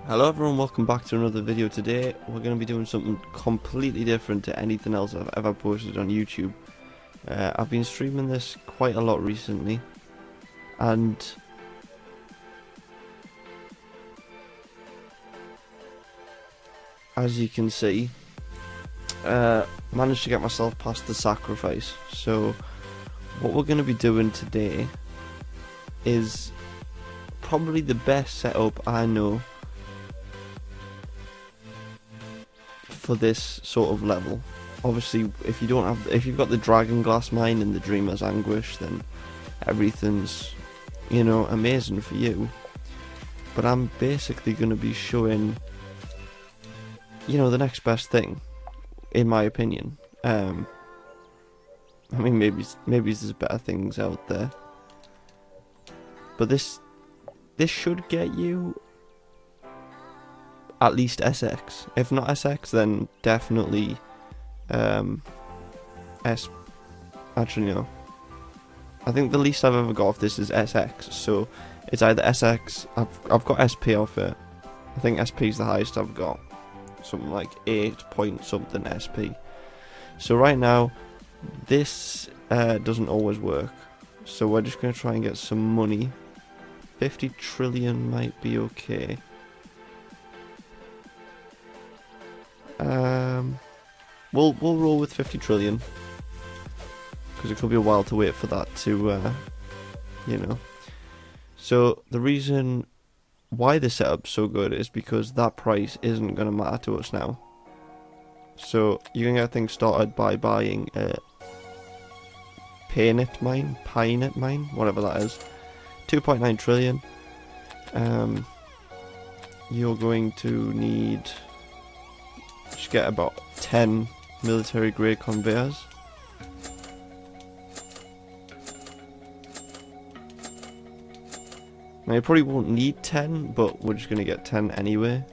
Hello everyone, welcome back to another video. Today we're going to be doing something completely different to anything else I've ever posted on YouTube. I've been streaming this quite a lot recently, and as you can see, managed to get myself past the sacrifice. So what we're going to be doing today is probably the best setup I know for this sort of level. Obviously, if you've got the Dragon Glass Mine and the Dreamer's Anguish, then everything's, amazing for you. But I'm basically going to be showing, the next best thing, in my opinion. I mean, maybe there's better things out there, but this should get you at least SX. If not SX, then definitely S. Actually, no. I think the least I've ever got off this is SX. So it's either SX. I've got SP off it. I think SP is the highest I've got. Something like 8 point something SP. So right now, this doesn't always work. So we're just going to try and get some money. 50 trillion might be okay. We'll roll with 50 trillion because it could be a while to wait for that to, So the reason why this setup's so good is because that price isn't going to matter to us now. So you can get things started by buying a Paynet mine, whatever that is. 2.9 trillion. You're going to need just get about 10 military grade conveyors. Now you probably won't need 10, but we're just going to get 10 anyway.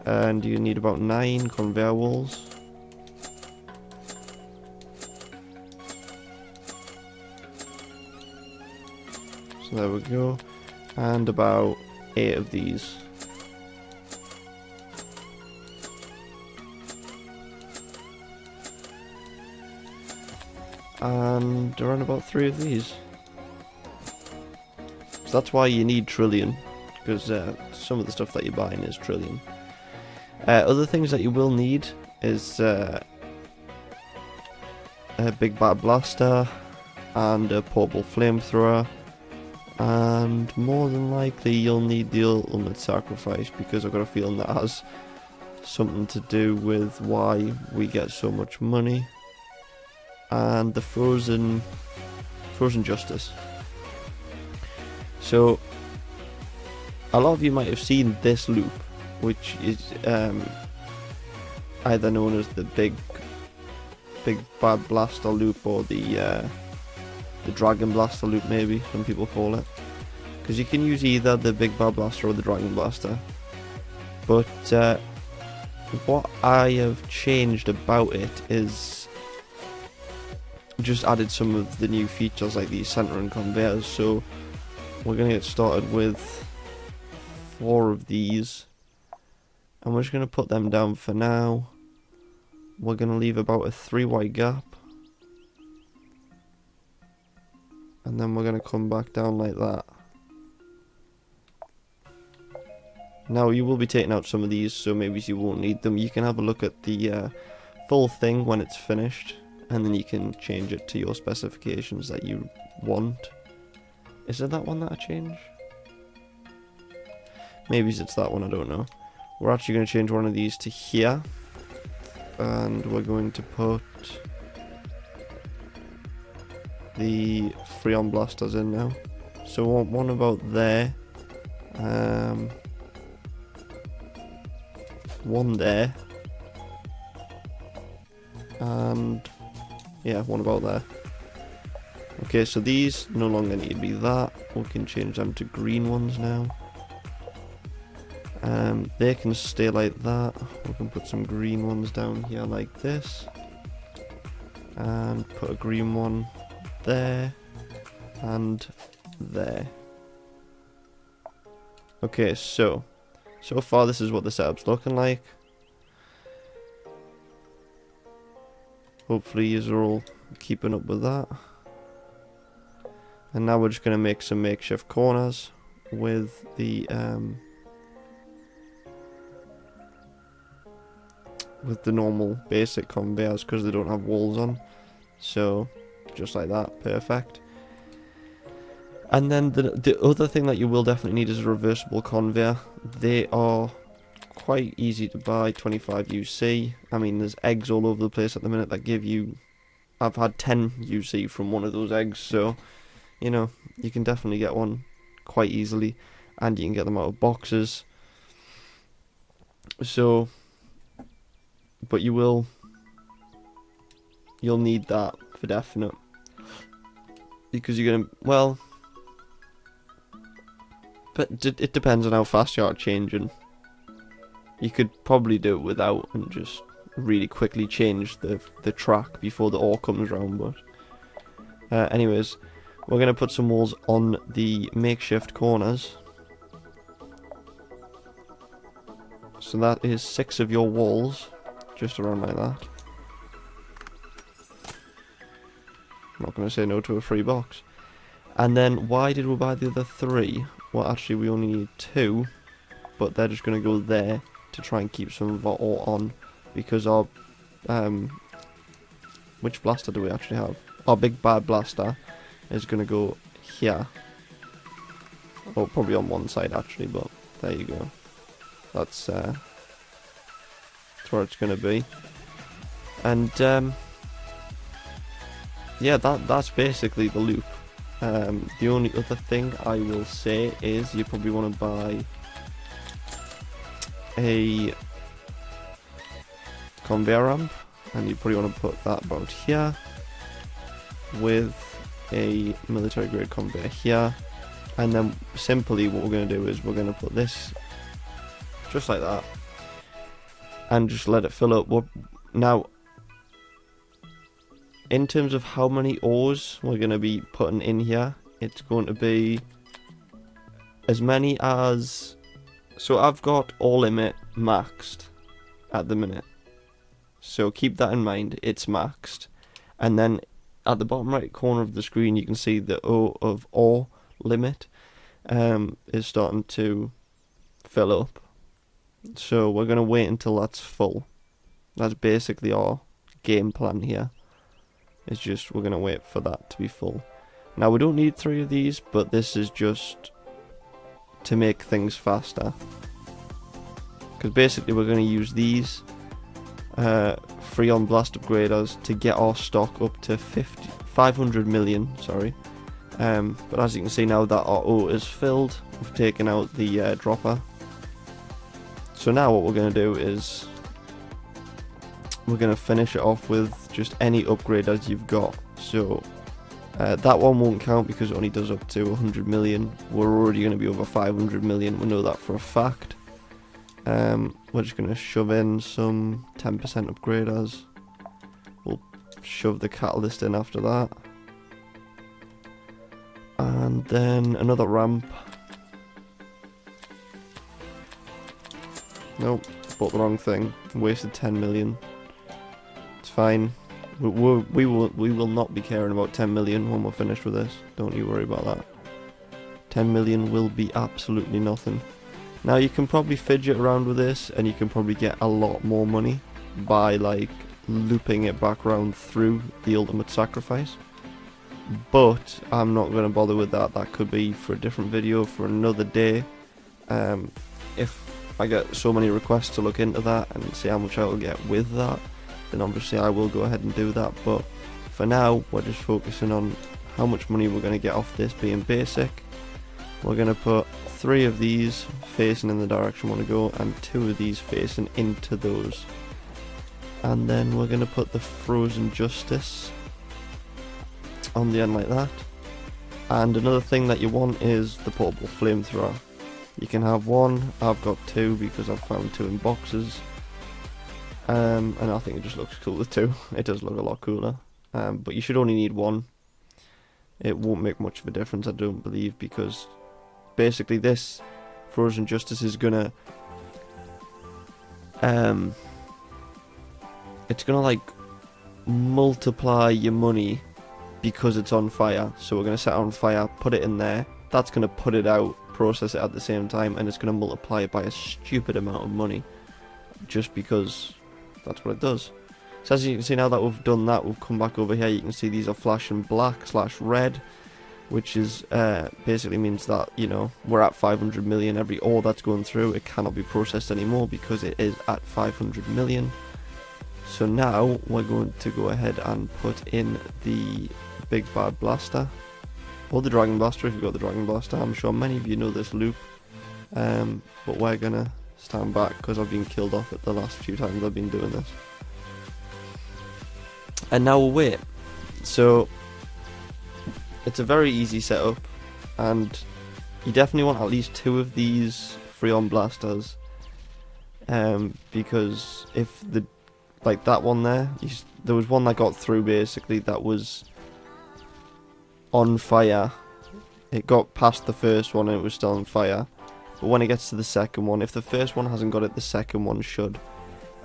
And you need about 9 conveyor walls. So there we go. And about 8 of these. And around about 3 of these. So that's why you need trillion, because some of the stuff that you're buying is trillion. Other things that you will need is a big bad blaster and a portable flamethrower, and more than likely you'll need the ultimate sacrifice, because I've got a feeling that has something to do with why we get so much money. And the frozen justice. So a lot of you might have seen this loop, which is either known as the big bad blaster loop, or the dragon blaster loop, maybe some people call it, because you can use either the big bad blaster or the dragon blaster. But what I have changed about it is just added some of the new features like these centering conveyors. So we're going to get started with 4 of these, and we're just going to put them down for now. We're going to leave about a 3 wide gap, and then we're going to come back down like that. Now you will be taking out some of these, so maybe you won't need them. You can have a look at the full thing when it's finished, and then you can change it to your specifications that you want. Is it that one that I change? Maybe it's that one, I don't know. We're actually going to change one of these to here, and we're going to put the Freon blasters in now. So one about there, one there, and yeah, one about there. Okay, so these no longer need to be that. We can change them to green ones now. They can stay like that. We can put some green ones down here like this, and put a green one there and there. Okay, so so far this is what the setup's looking like. Hopefully you're all keeping up with that. And now we're just going to make some makeshift corners with the normal basic conveyors, because they don't have walls on. So just like that, perfect. And then the other thing that you will definitely need is a reversible conveyor. They are quite easy to buy, 25 UC. I mean, there's eggs all over the place at the minute that give you... I've had 10 UC from one of those eggs, so, you know, you can definitely get one quite easily. And you can get them out of boxes. So, but you'll need that for definite. Because you're going to, well... But it depends on how fast you are changing. You could probably do it without and just really quickly change the track before the ore comes round. But anyways, we're going to put some walls on the makeshift corners. So that is 6 of your walls, just around like that. I'm not going to say no to a free box. And then why did we buy the other 3? Well, actually we only need 2, but they're just going to go there to try and keep some of our ore on, because our which blaster do we actually have? Our big bad blaster is going to go here. Oh, probably on one side actually, but there you go. That's where it's going to be. And yeah, that's basically the loop. The only other thing I will say is you probably want to buy a conveyor ramp, and you probably want to put that about here with a military grade conveyor here, and then simply what we're going to do is we're going to put this just like that and just let it fill up. Now, in terms of how many ores we're going to be putting in here, it's going to be as many as... So I've got all limit maxed at the minute. So keep that in mind, it's maxed. And then at the bottom right corner of the screen you can see the O of ore limit is starting to fill up. So we're going to wait until that's full. That's basically our game plan here. It's just we're going to wait for that to be full. Now we don't need 3 of these, but this is just to make things faster. Because basically we're going to use these Freon Blast Upgraders to get our stock up to 500 million, sorry. But as you can see now that our O is filled, we've taken out the dropper. So now what we're going to do is we're going to finish it off with just any upgraders you've got. So that one won't count because it only does up to 100 million. We're already going to be over 500 million, we know that for a fact. We're just going to shove in some 10% upgraders. We'll shove the catalyst in after that. And then another ramp. Nope, bought the wrong thing. Wasted 10 million. It's fine. We will not be caring about 10 million when we're finished with this. Don't you worry about that. 10 million will be absolutely nothing. Now you can probably fidget around with this and you can probably get a lot more money by like looping it back around through the ultimate sacrifice. But I'm not going to bother with that. That could be for a different video for another day. If I get so many requests to look into that and see how much I will get with that, then obviously I will go ahead and do that. But for now we're just focusing on how much money we're going to get off this being basic. We're going to put 3 of these facing in the direction we want to go and 2 of these facing into those. And then we're going to put the Frozen Justice on the end like that. And another thing that you want is the portable flamethrower. You can have 1, I've got 2 because I've found 2 in boxes. And I think it just looks cool with 2. It does look a lot cooler. But you should only need 1. It won't make much of a difference, I don't believe, because basically this Frozen Justice is gonna it's gonna like multiply your money because it's on fire. So we're gonna set it on fire, put it in there. That's gonna put it out, process it at the same time, and it's gonna multiply it by a stupid amount of money, just because that's what it does. So as you can see, now that we've done that, we've come back over here. You can see these are flashing black/red, which is basically means that, you know, we're at 500 million. Every ore that's going through, it cannot be processed anymore because it is at 500 million. So now we're going to go ahead and put in the Big Bad Blaster, or the Dragon Blaster if you've got the Dragon Blaster. I'm sure many of you know this loop, but we're gonna stand back because I've been killed off at the last few times I've been doing this. And now we'll wait. So it's a very easy setup, and you definitely want at least 2 of these Freon Blasters, because if the, like that one there, there was one that got through basically that was on fire. It got past the first one and it was still on fire, but when it gets to the second one, if the first one hasn't got it, the second one should.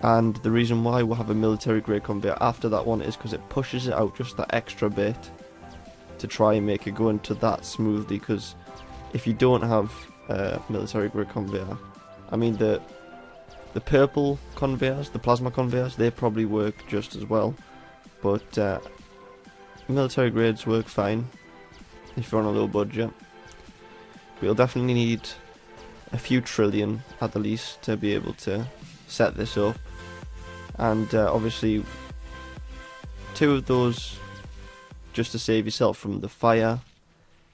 And the reason why we'll have a military grade conveyor after that one is because it pushes it out just that extra bit to try and make it go into that smoothly. Because if you don't have military grade conveyor, I mean the purple conveyors, the plasma conveyors, they probably work just as well, but military grades work fine if you're on a low budget. But you'll definitely need a few trillion at the least to be able to set this up, and obviously 2 of those just to save yourself from the fire,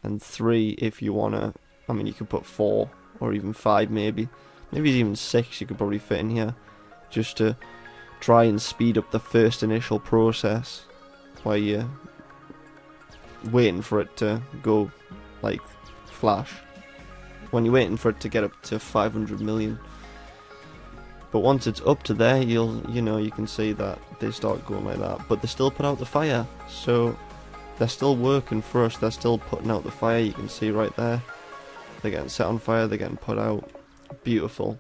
and 3 if you wanna, I mean you could put 4 or even 5 maybe even 6 you could probably fit in here, just to try and speed up the first initial process while you're waiting for it to go like flash, when you're waiting for it to get up to 500 million. But once it's up to there, you can see that they start going like that, but they still put out the fire, so they're still working for us. They're still putting out the fire. You can see right there, they're getting set on fire, they're getting put out. Beautiful.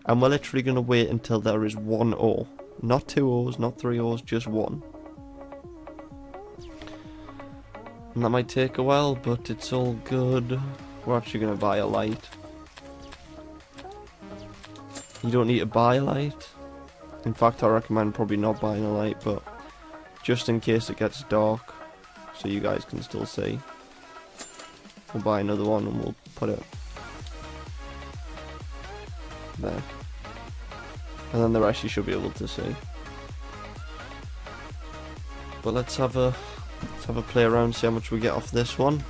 And we're literally going to wait until there is 1 ore, not 2 ores, not 3 ores, just 1. And that might take a while, but it's all good. We're actually going to buy a light. You don't need to buy a light. In fact, I recommend probably not buying a light, but just in case it gets dark, so you guys can still see, we'll buy another one and we'll put it there. And then the rest you should be able to see. But let's have a play around, see how much we get off this one.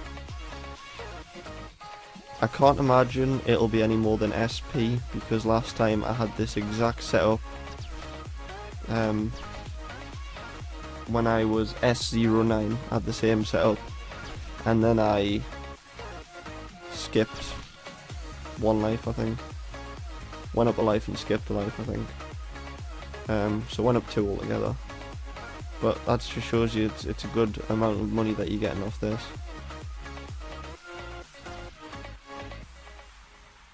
I can't imagine it'll be any more than SP, because last time I had this exact setup when I was S09. I had the same setup, and then I skipped 1 life, I think. Went up a life and skipped a life, I think. So went up 2 altogether. But that just shows you it's a good amount of money that you're getting off this.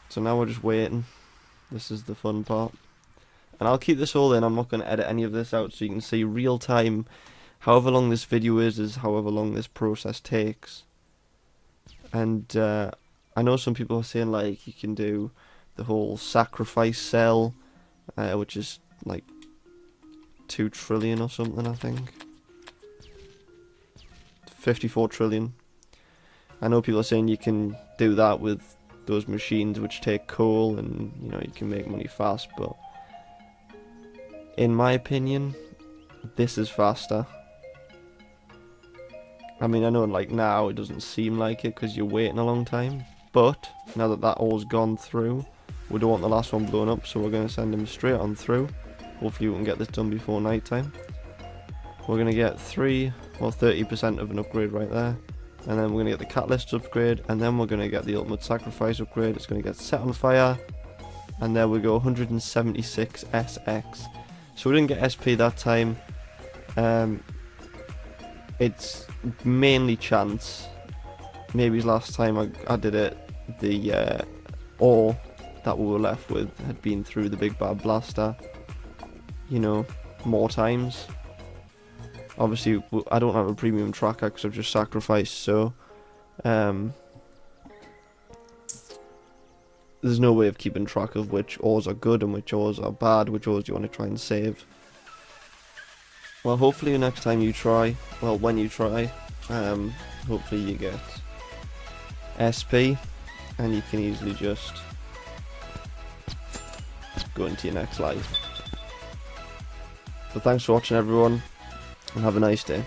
So now we're just waiting. This is the fun part. And I'll keep this all in. I'm not going to edit any of this out, so you can see real time. However long this video is however long this process takes. And I know some people are saying like you can do the whole sacrifice cell, which is like 2 trillion or something, I think. 54 trillion. I know people are saying you can do that with those machines which take coal, and you can make money fast, but in my opinion this is faster. I mean, I know like now it doesn't seem like it because you're waiting a long time, but now that ore's gone through, we don't want the last one blown up, so we're going to send him straight on through. Hopefully we can get this done before night time. We're going to get 3 or 30% of an upgrade right there. And then we're going to get the catalyst upgrade, and then we're going to get the ultimate sacrifice upgrade. It's going to get set on fire, and there we go, 176 SX. So we didn't get SP that time. It's mainly chance. Maybe last time I did it, the ore that we were left with had been through the Big Bad Blaster, you know, more times. Obviously, I don't have a premium tracker because I've just sacrificed, so there's no way of keeping track of which ores are good and which ores are bad, which ores you want to try and save. Well, hopefully next time you try, well, when you try, hopefully you get SP, and you can easily just go into your next life. So thanks for watching, everyone, and have a nice day.